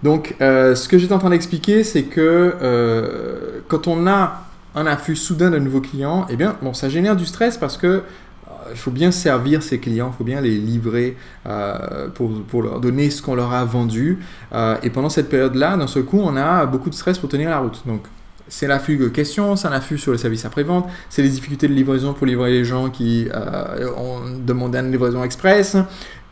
Donc, ce que j'étais en train d'expliquer, c'est que quand on a un afflux soudain de nouveaux clients, eh bien, bon, ça génère du stress parce que il faut bien servir ses clients, il faut bien les livrer pour leur donner ce qu'on leur a vendu. Et pendant cette période-là, d'un seul coup, on a beaucoup de stress pour tenir la route. Donc, c'est l'afflux de questions, c'est un afflux sur le service après-vente, c'est les difficultés de livraison pour livrer les gens qui ont demandé une livraison express.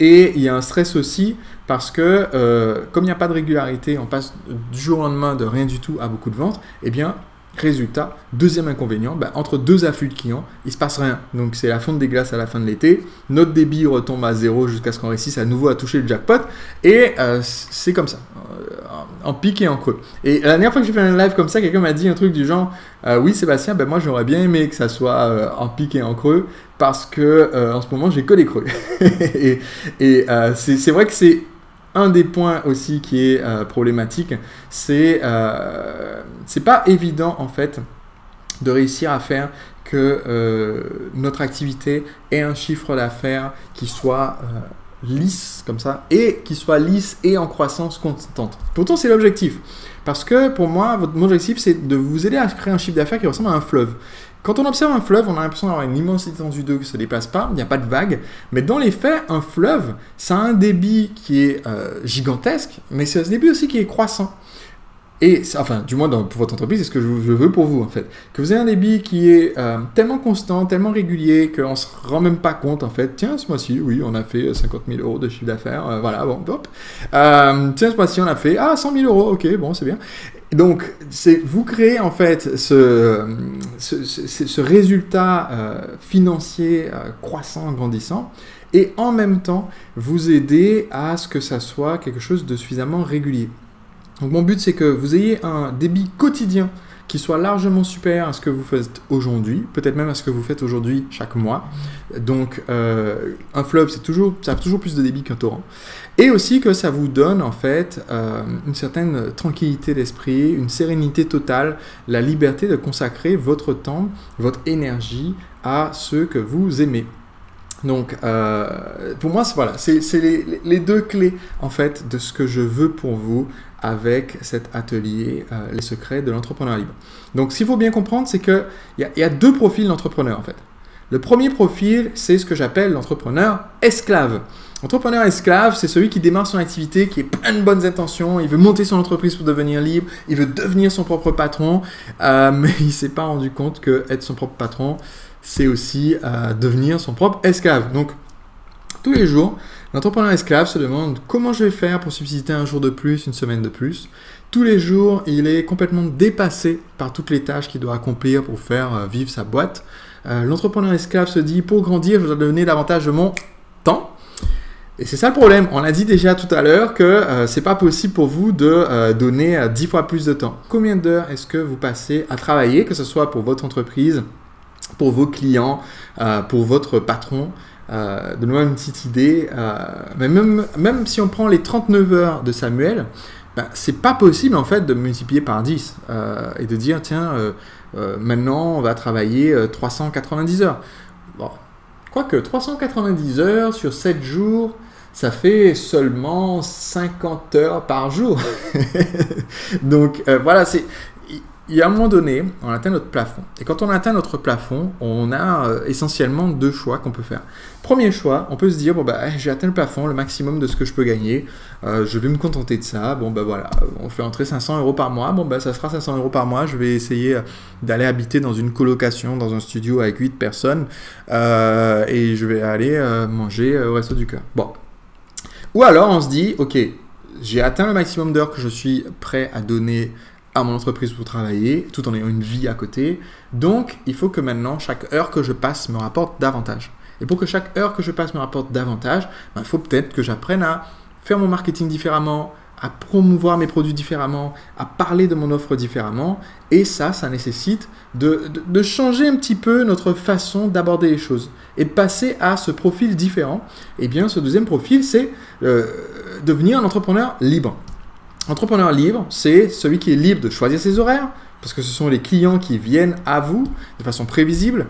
Et il y a un stress aussi parce que comme il n'y a pas de régularité, on passe du jour au lendemain de rien du tout à beaucoup de ventes, eh bien, résultat, deuxième inconvénient, entre deux afflux de clients, il ne se passe rien. Donc c'est la fonte des glaces à la fin de l'été, notre débit retombe à zéro jusqu'à ce qu'on réussisse à nouveau à toucher le jackpot, et c'est comme ça, en pic et en creux. Et la dernière fois que j'ai fait un live comme ça, quelqu'un m'a dit un truc du genre oui Sébastien, moi j'aurais bien aimé que ça soit en pic et en creux, parce que en ce moment j'ai que des creux. C'est vrai que c'est un des points aussi qui est problématique, c'est pas évident en fait de réussir à faire que notre activité ait un chiffre d'affaires qui soit lisse comme ça, et qui soit lisse et en croissance constante. Pourtant c'est l'objectif, parce que pour moi mon objectif c'est de vous aider à créer un chiffre d'affaires qui ressemble à un fleuve. Quand on observe un fleuve, on a l'impression d'avoir une immense étendue d'eau qui ne se déplace pas, il n'y a pas de vagues, mais dans les faits, un fleuve, ça a un débit qui est gigantesque, mais c'est un débit aussi qui est croissant. Et, enfin, du moins pour votre entreprise, c'est ce que je veux pour vous, en fait. Que vous ayez un débit qui est tellement constant, tellement régulier, qu'on ne se rend même pas compte, en fait. Tiens, ce mois-ci, oui, on a fait 50 000 euros de chiffre d'affaires, voilà, bon, hop. Tiens, ce mois-ci, on a fait 100 000 euros, ok, bon, c'est bien. Donc, vous créez en fait ce résultat financier croissant, grandissant, et en même temps, vous aider à ce que ça soit quelque chose de suffisamment régulier. Donc, mon but, c'est que vous ayez un débit quotidien qui soit largement supérieur à ce que vous faites aujourd'hui, peut-être même à ce que vous faites aujourd'hui chaque mois. Donc, un fleuve, ça a toujours plus de débit qu'un torrent. Et aussi que ça vous donne en fait une certaine tranquillité d'esprit, une sérénité totale, la liberté de consacrer votre temps, votre énergie à ceux que vous aimez. Donc, pour moi, voilà, c'est les deux clés en fait de ce que je veux pour vous avec cet atelier Les secrets de l'entrepreneur libre. Donc, ce qu'il faut bien comprendre, c'est qu'il y a deux profils d'entrepreneurs en fait. Le premier profil, c'est ce que j'appelle l'entrepreneur esclave. L'entrepreneur esclave, c'est celui qui démarre son activité, qui a plein de bonnes intentions, il veut monter son entreprise pour devenir libre, il veut devenir son propre patron, mais il ne s'est pas rendu compte que être son propre patron, c'est aussi devenir son propre esclave. Donc, tous les jours, l'entrepreneur esclave se demande comment je vais faire pour subsister un jour de plus, une semaine de plus. Tous les jours, il est complètement dépassé par toutes les tâches qu'il doit accomplir pour faire vivre sa boîte. L'entrepreneur esclave se dit, pour grandir, je dois donner davantage de mon temps. Et c'est ça le problème. On l'a dit déjà tout à l'heure que c'est pas possible pour vous de donner 10 fois plus de temps. Combien d'heures est-ce que vous passez à travailler, que ce soit pour votre entreprise, pour vos clients, pour votre patron? Donnez-moi une petite idée. Mais même si on prend les 39 heures de Samuel, c'est pas possible en fait de multiplier par 10 et de dire tiens, maintenant on va travailler 390 heures. Bon, quoique 390 heures sur 7 jours, ça fait seulement 50 heures par jour. Donc voilà, il y a un moment donné, on atteint notre plafond. Et quand on atteint notre plafond, on a essentiellement deux choix qu'on peut faire. Premier choix, on peut se dire, j'ai atteint le plafond, le maximum de ce que je peux gagner. Je vais me contenter de ça. Voilà, on fait entrer 500 euros par mois. Ça sera 500 euros par mois. Je vais essayer d'aller habiter dans une colocation, dans un studio avec 8 personnes. Et je vais aller manger au Resto du Cœur. Bon. Ou alors, on se dit, ok, j'ai atteint le maximum d'heures que je suis prêt à donner à mon entreprise pour travailler, tout en ayant une vie à côté. Donc, il faut que maintenant, chaque heure que je passe me rapporte davantage. Et pour que chaque heure que je passe me rapporte davantage, il faut peut-être que j'apprenne à faire mon marketing différemment, à promouvoir mes produits différemment, à parler de mon offre différemment. Et ça nécessite de changer un petit peu notre façon d'aborder les choses et de passer à ce profil différent. Et bien, ce deuxième profil, c'est devenir un entrepreneur libre. Entrepreneur libre, c'est celui qui est libre de choisir ses horaires, parce que ce sont les clients qui viennent à vous de façon prévisible.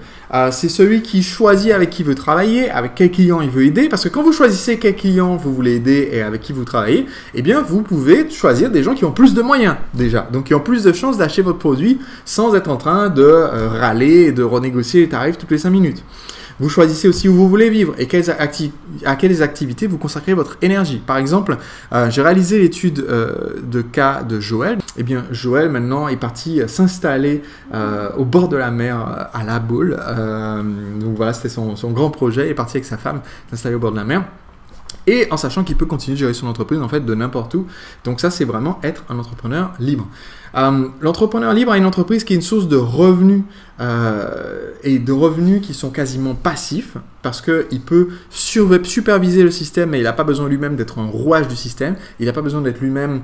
C'est celui qui choisit avec qui veut travailler, avec quel client il veut aider, parce que quand vous choisissez quel client vous voulez aider et avec qui vous travaillez, eh bien, vous pouvez choisir des gens qui ont plus de moyens déjà, donc qui ont plus de chances d'acheter votre produit sans être en train de râler et de renégocier les tarifs toutes les 5 minutes. Vous choisissez aussi où vous voulez vivre et à quelles activités vous consacrez votre énergie. Par exemple, j'ai réalisé l'étude de cas de Joël. Eh bien, Joël, maintenant, est parti s'installer au bord de la mer à La Baule. Donc voilà, c'était son grand projet. Il est parti avec sa femme s'installer au bord de la mer. Et en sachant qu'il peut continuer de gérer son entreprise en fait de n'importe où. Donc ça, c'est vraiment être un entrepreneur libre. L'entrepreneur libre a une entreprise qui est une source de revenus et de revenus qui sont quasiment passifs parce qu'il peut superviser le système mais il n'a pas besoin lui-même d'être un rouage du système. Il n'a pas besoin d'être lui-même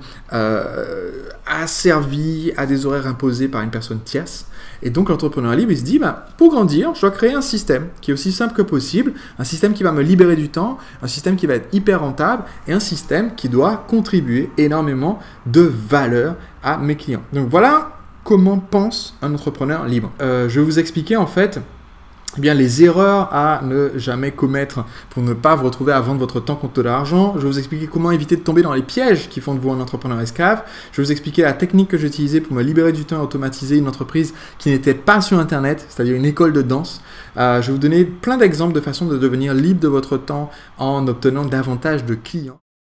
asservi à des horaires imposés par une personne tierce. Et donc l'entrepreneur libre, il se dit, pour grandir, je dois créer un système qui est aussi simple que possible, un système qui va me libérer du temps, un système qui va être hyper rentable et un système qui doit contribuer énormément de valeur à mes clients. Donc voilà comment pense un entrepreneur libre. Je vais vous expliquer en fait eh bien, les erreurs à ne jamais commettre pour ne pas vous retrouver à vendre votre temps contre de l'argent. Je vais vous expliquer comment éviter de tomber dans les pièges qui font de vous un entrepreneur esclave. Je vais vous expliquer la technique que j'ai utilisée pour me libérer du temps et automatiser une entreprise qui n'était pas sur Internet, c'est-à-dire une école de danse. Je vais vous donner plein d'exemples de façons de devenir libre de votre temps en obtenant davantage de clients.